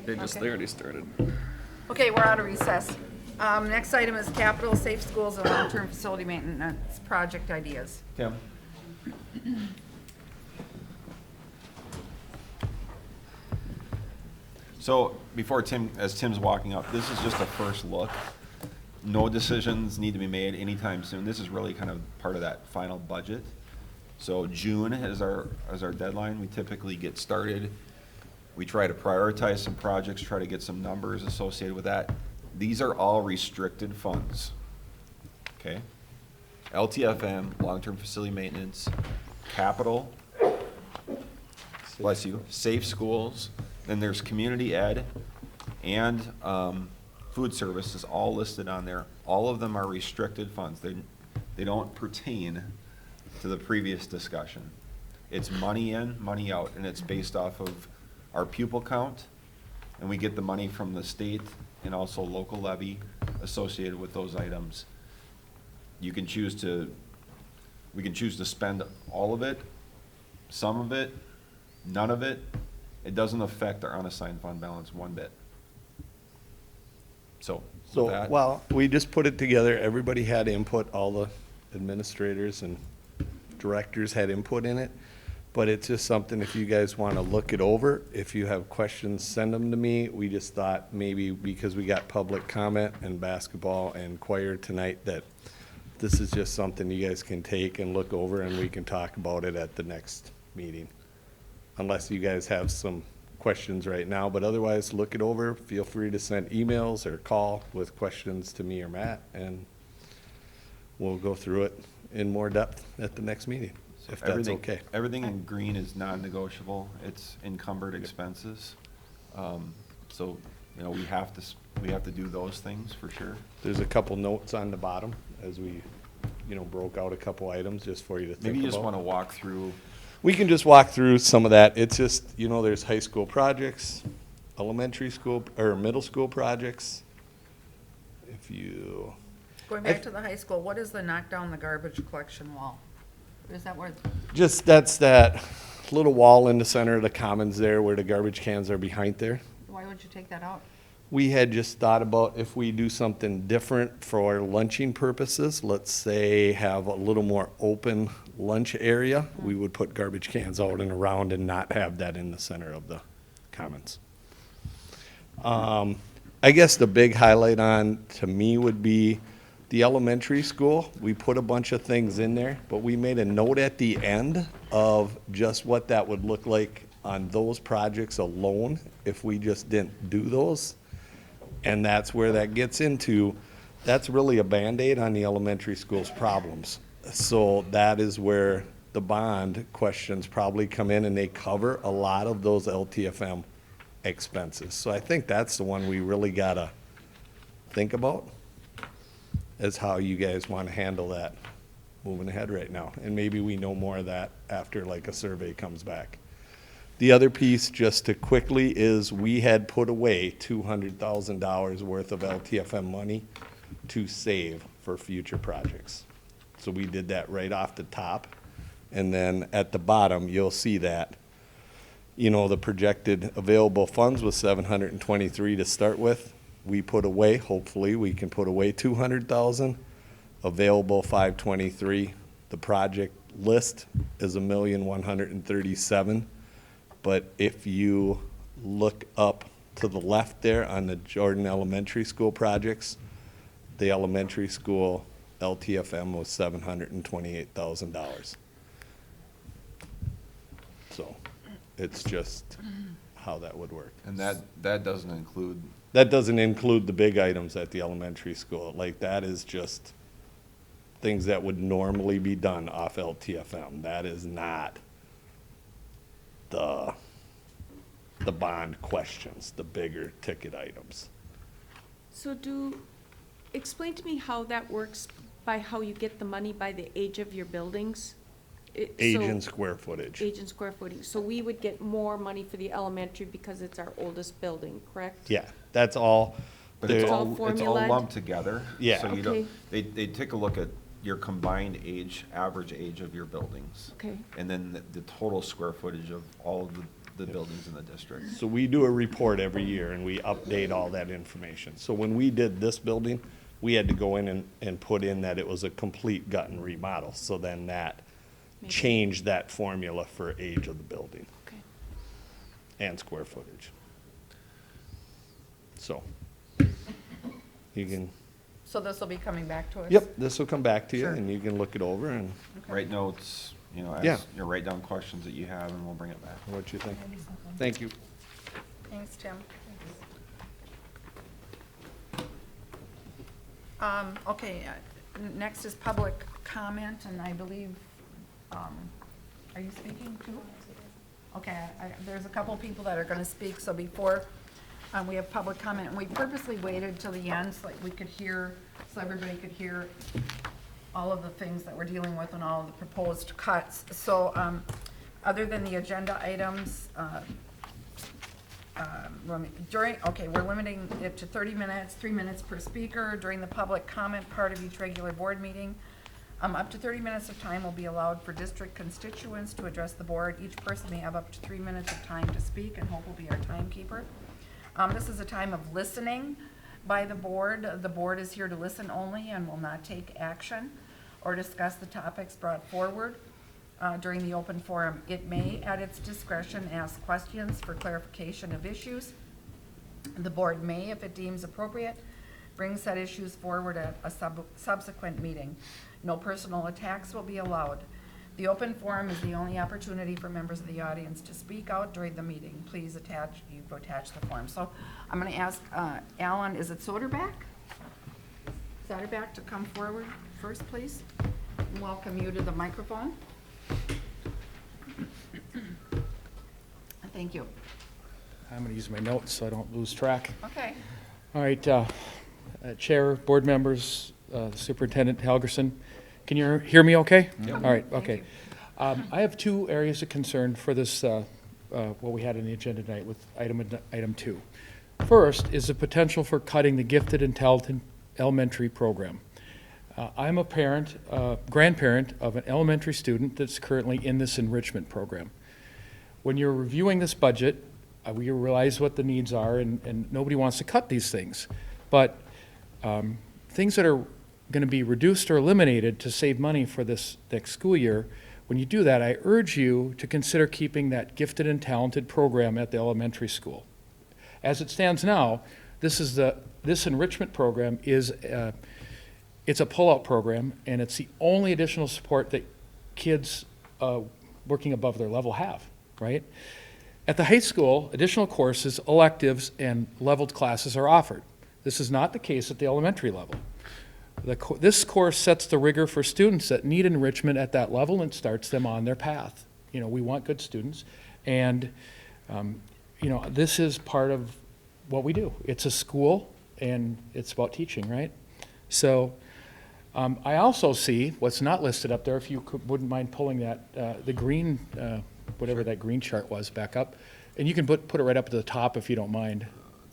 They already started. Okay, we're out of recess. Next item is capital, safe schools, and long-term facility maintenance project ideas. Tim? So before as Tim's walking up, this is just a first look. No decisions need to be made anytime soon. This is really kind of part of that final budget. So June is our deadline. We typically get started. We try to prioritize some projects, try to get some numbers associated with that. These are all restricted funds, okay? LTFM, long-term facility maintenance, capital, bless you, safe schools, then there's community ed, and food service is all listed on there. All of them are restricted funds. They don't pertain to the previous discussion. It's money in, money out, and it's based off of our pupil count, and we get the money from the state and also local levy associated with those items. We can choose to spend all of it, some of it, none of it. It doesn't affect our unassigned fund balance one bit. So with that, well, we just put it together. Everybody had input, all the administrators and directors had input in it. But it's just something, if you guys want to look it over, if you have questions, send them to me. We just thought maybe because we got public comment and basketball and choir tonight, that this is just something you guys can take and look over, and we can talk about it at the next meeting. Unless you guys have some questions right now, but otherwise, look it over. Feel free to send emails or call with questions to me or Matt, and we'll go through it in more depth at the next meeting. If that's okay. Everything in green is non-negotiable. It's encumbered expenses. So, you know, we have to do those things for sure. There's a couple notes on the bottom as we, broke out a couple items just for you to think about. Maybe you just want to walk through. We can just walk through some of that. It's just, there's high school projects, elementary school, or middle school projects. Going back to the high school, what is the knock down the garbage collection wall? Is that where? That's that little wall in the center of the commons there where the garbage cans are behind there. Why would you take that out? We had just thought about if we do something different for lunching purposes, let's say have a little more open lunch area, we would put garbage cans out and around and not have that in the center of the commons. I guess the big highlight to me would be the elementary school. We put a bunch of things in there, but we made a note at the end of just what that would look like on those projects alone if we just didn't do those. And that's where that gets into, that's really a Band-Aid on the elementary school's problems. So that is where the bond questions probably come in, and they cover a lot of those LTFM expenses. So I think that's the one we really gotta think about, is how you guys want to handle that moving ahead right now. And maybe we know more of that after like a survey comes back. The other piece, just to quickly, is we had put away $200,000 worth of LTFM money to save for future projects. So we did that right off the top. And then at the bottom, you'll see that, the projected available funds was 723 to start with. We put away, hopefully we can put away 200,000, available 523. The project list is 1,137,000. But if you look up to the left there on the Jordan Elementary School projects, the elementary school LTFM was $728,000. So it's just how that would work. And that doesn't include. That doesn't include the big items at the elementary school. Like, that is just things that would normally be done off LTFM. That is not the bond questions, the bigger ticket items. So explain to me how that works by how you get the money by the age of your buildings? Age and square footage. Age and square footage. So we would get more money for the elementary because it's our oldest building, correct? Yeah, that's all. But it's all formulated? lumped together. Yeah. So you Okay. don't, they take a look at your combined average age of your buildings. Okay. And then the total square footage of all of the buildings in the district. So we do a report every year and we update all that information. So when we did this building, we had to go in and put in that it was a complete gut and remodel. So then that changed that formula for age of the building Okay. and square footage. So you can, So this will be coming back to us? yep, this will come back to you Sure. and you can look it over and Write notes, Yeah. ask, write down questions that you have and we'll bring it back. what you think. Thank you. Thanks, Tim. Okay, next is public comment, and I believe, are you speaking too? Okay, there's a couple people that are gonna speak, so before, we have public comment, and we purposely waited till the end, so like we could hear, so everybody could hear all of the things that we're dealing with and all of the proposed cuts. So, other than the agenda items, we're limiting it to 30 minutes, 3 minutes per speaker during the public comment part of each regular board meeting. Up to 30 minutes of time will be allowed for district constituents to address the board. Each person may have up to 3 minutes of time to speak, and Hope will be our timekeeper. This is a time of listening by the board. The board is here to listen only and will not take action or discuss the topics brought forward during the open forum. It may, at its discretion, ask questions for clarification of issues. The board may, if it deems appropriate, bring said issues forward at a subsequent meeting. No personal attacks will be allowed. The open forum is the only opportunity for members of the audience to speak out during the meeting. Please attach the form. So I'm gonna ask, Alan, is it Soderback? Soderback to come forward first, please. Welcome you to the microphone. Thank you. I'm going to use my notes so I don't lose track. Okay. All right, Chair, board members, Superintendent Helgerson, can you hear me okay? Yep. All right, Thank okay. you. I have two areas of concern for this, what we had in the agenda tonight with item 2. First is the potential for cutting the gifted and talented elementary program. I'm a parent, grandparent of an elementary student that's currently in this enrichment program. When you're reviewing this budget, we realize what the needs are, and nobody wants to cut these things. But things that are going to be reduced or eliminated to save money for this next school year, when you do that, I urge you to consider keeping that gifted and talented program at the elementary school. As it stands now, this enrichment program is it's a pull-out program, and it's the only additional support that kids working above their level have, right? At the high school, additional courses, electives, and leveled classes are offered. This is not the case at the elementary level. This course sets the rigor for students that need enrichment at that level and starts them on their path. We want good students, and this is part of what we do. It's a school, and it's about teaching, right? So I also see what's not listed up there, if you wouldn't mind pulling that, the green, whatever that green chart was, back up. And you can put it right up to the top if you don't mind.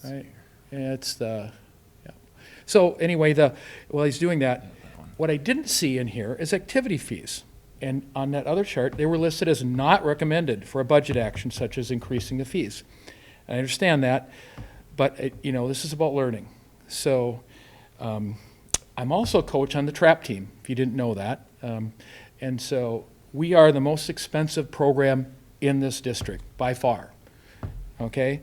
Right? Yeah, it's the, yeah. So anyway, while he's doing that, what I didn't see in here is activity fees. And on that other chart, they were listed as not recommended for a budget action such as increasing the fees. And I understand that, but this is about learning. So I'm also a coach on the trap team, if you didn't know that. And so we are the most expensive program in this district, by far, okay?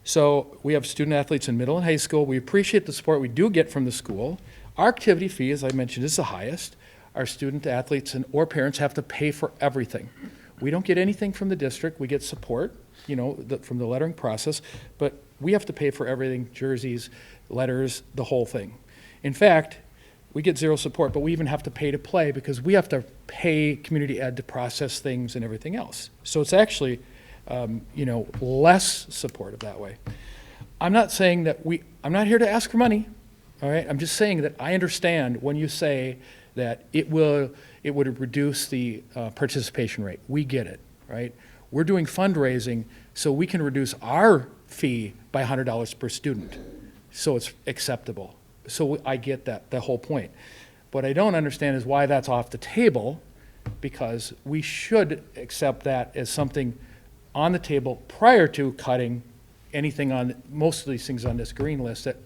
So we have student athletes in middle and high school. We appreciate the support we do get from the school. Our activity fee, as I mentioned, is the highest. Our student athletes or parents have to pay for everything. We don't get anything from the district. We get support, from the lettering process, but we have to pay for everything, jerseys, letters, the whole thing. In fact, we get zero support, but we even have to pay to play because we have to pay community ed to process things and everything else. So it's actually, less supportive that way. I'm not saying that I'm not here to ask for money, all right? I'm just saying that I understand when you say that it would reduce the participation rate. We get it, right? We're doing fundraising so we can reduce our fee by $100 per student, so it's acceptable. So I get that, the whole point. What I don't understand is why that's off the table, because we should accept that as something on the table prior to cutting anything on, most of these things on this green list that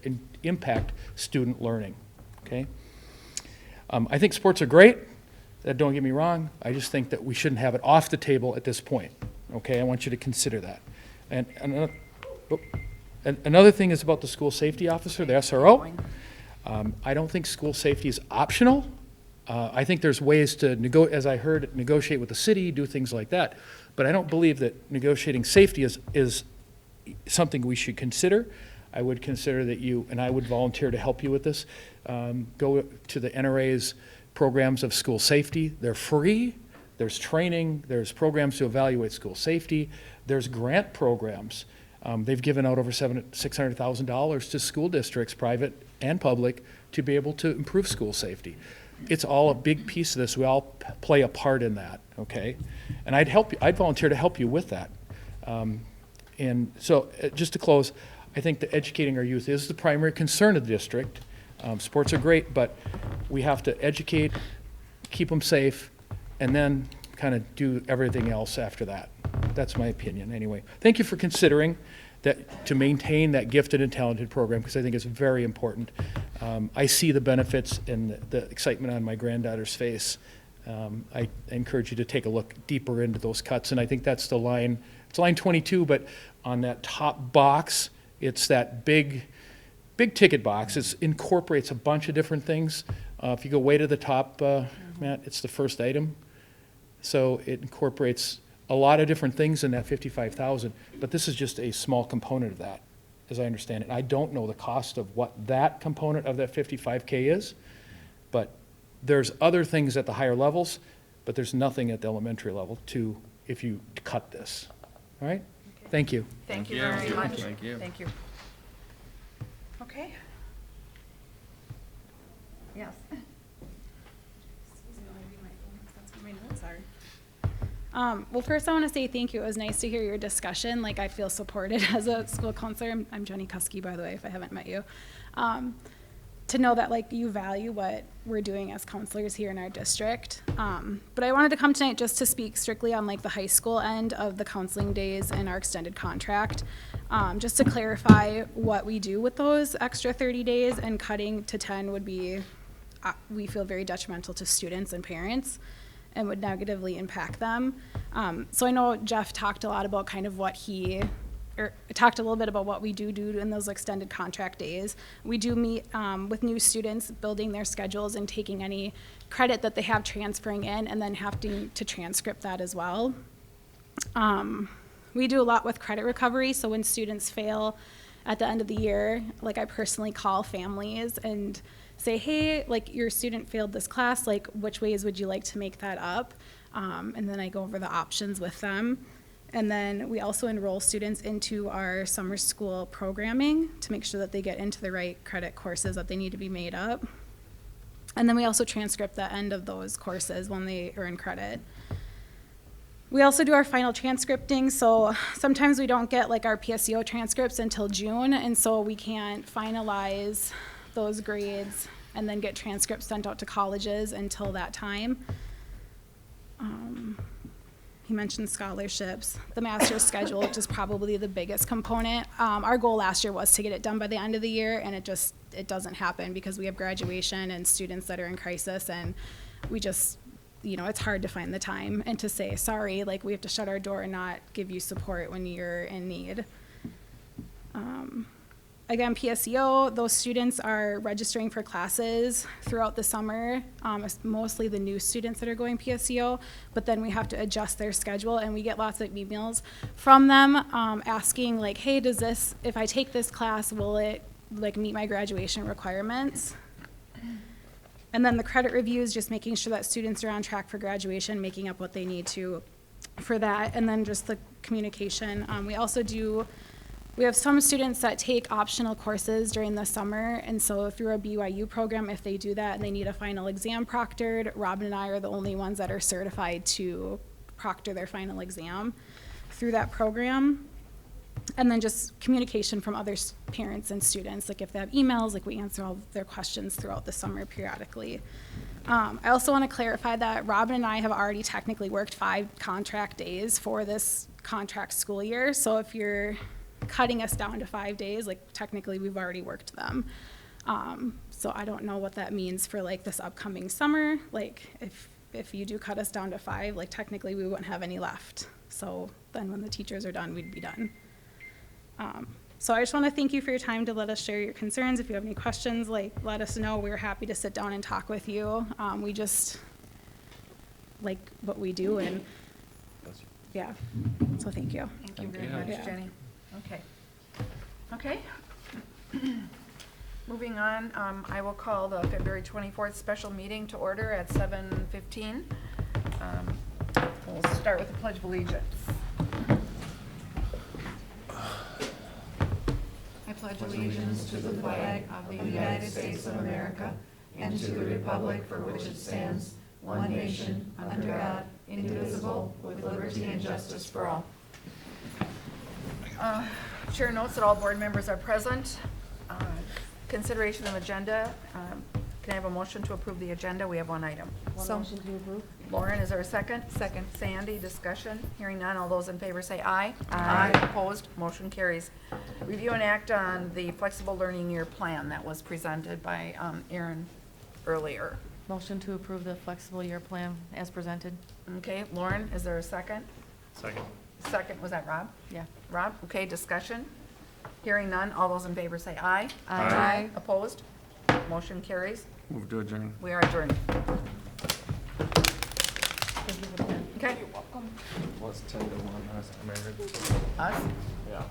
impact student learning, okay? I think sports are great, don't get me wrong. I just think that we shouldn't have it off the table at this point, okay? I want you to consider that. And another thing is about the school safety officer, the SRO. I don't think school safety is optional. I think there's ways to, as I heard, negotiate with the city, do things like that. But I don't believe that negotiating safety is something we should consider. I would consider that you, and I would volunteer to help you with this, go to the NRA's programs of school safety. They're free. There's training. There's programs to evaluate school safety. There's grant programs. They've given out over $600,000 to school districts, private and public, to be able to improve school safety. It's all a big piece of this. We all play a part in that, okay? And I'd volunteer to help you with that. And so, just to close, I think that educating our youth is the primary concern of the district. Sports are great, but we have to educate, keep them safe, and then kind of do everything else after that. That's my opinion, anyway. Thank you for considering that, to maintain that gifted and talented program, because I think it's very important. I see the benefits and the excitement on my granddaughter's face. I encourage you to take a look deeper into those cuts, and I think that's the line. It's line 22, but on that top box, it's that big ticket box. It incorporates a bunch of different things. If you go way to the top, Matt, it's the first item. So it incorporates a lot of different things in that 55,000, but this is just a small component of that, as I understand it. I don't know the cost of what that component of that 55K is, but there's other things at the higher levels, but there's nothing at the elementary level if you cut this. All right? Thank you. Thank you very much. Thank you. Thank you. Okay. Yes. Well, first I want to say thank you. It was nice to hear your discussion. Like, I feel supported as a school counselor. I'm Jenny Kuski, by the way, if I haven't met you. To know that, like, you value what we're doing as counselors here in our district. But I wanted to come tonight just to speak strictly on, like, the high school end of the counseling days and our extended contract. Just to clarify what we do with those extra 30 days, and cutting to 10 would be, we feel, very detrimental to students and parents, and would negatively impact them. So I know Jeff talked a lot about kind of talked a little bit about what we do in those extended contract days. We do meet with new students, building their schedules and taking any credit that they have transferring in, and then having to transcript that as well. We do a lot with credit recovery, so when students fail at the end of the year, like, I personally call families and say, hey, like, your student failed this class, like, which ways would you like to make that up? And then I go over the options with them. And then we also enroll students into our summer school programming to make sure that they get into the right credit courses that they need to be made up. And then we also transcript the end of those courses when they earn credit. We also do our final transcripting, so sometimes we don't get, like, our PSEO transcripts until June, and so we can't finalize those grades and then get transcripts sent out to colleges until that time. He mentioned scholarships, the master's schedule, which is probably the biggest component. Our goal last year was to get it done by the end of the year, and it doesn't happen because we have graduation and students that are in crisis, and we just, it's hard to find the time and to say, sorry, like, we have to shut our door and not give you support when you're in need. Again, PSEO, those students are registering for classes throughout the summer. It's mostly the new students that are going PSEO, but then we have to adjust their schedule, and we get lots of emails from them asking, like, hey, if I take this class, will it, like, meet my graduation requirements? And then the credit reviews, just making sure that students are on track for graduation, making up what they need to for that, and then just the communication. We have some students that take optional courses during the summer, and so through our BYU program, if they do that and they need a final exam proctored, Robin and I are the only ones that are certified to proctor their final exam through that program. And then just communication from other parents and students, like if they have emails, like, we answer all their questions throughout the summer periodically. I also want to clarify that Robin and I have already technically worked 5 contract days for this contract school year. So if you're cutting us down to 5 days, like technically we've already worked them. So I don't know what that means for like this upcoming summer. Like if you do cut us down to 5, like technically we wouldn't have any left. So then when the teachers are done, we'd be done. So I just want to thank you for your time to let us share your concerns. If you have any questions, like let us know. We're happy to sit down and talk with you. We just like what we do and yeah, so thank you. Thank you very much, Yeah. Jenny. Okay. Okay. Moving on, I will call the February 24th special meeting to order at 7:15. We'll start with the Pledge of Allegiance. I pledge allegiance to the flag of the United States of America and to the republic for which it stands, one nation, under God, indivisible, with liberty and justice for all. Chair notes that all board members are present. Consideration of agenda. Can I have a motion to approve the agenda? We have one item. Motion to approve. Lauren, is there a second? Second. Sandy, discussion. Hearing none. All those in favor say aye. Aye. Opposed? Motion carries. Review and act on the flexible learning year plan that was presented by Aaron earlier. Motion to approve the flexible year plan as presented. Okay, Lauren, is there a second? Second. Second, was that Rob? Yeah. Rob, okay, discussion. Hearing none. All those in favor say aye. Aye. Opposed? Motion carries. Move to adjourn. We are adjourned. Thank you for the pen. Okay. Was 10 to 1, I heard. Us? Yeah.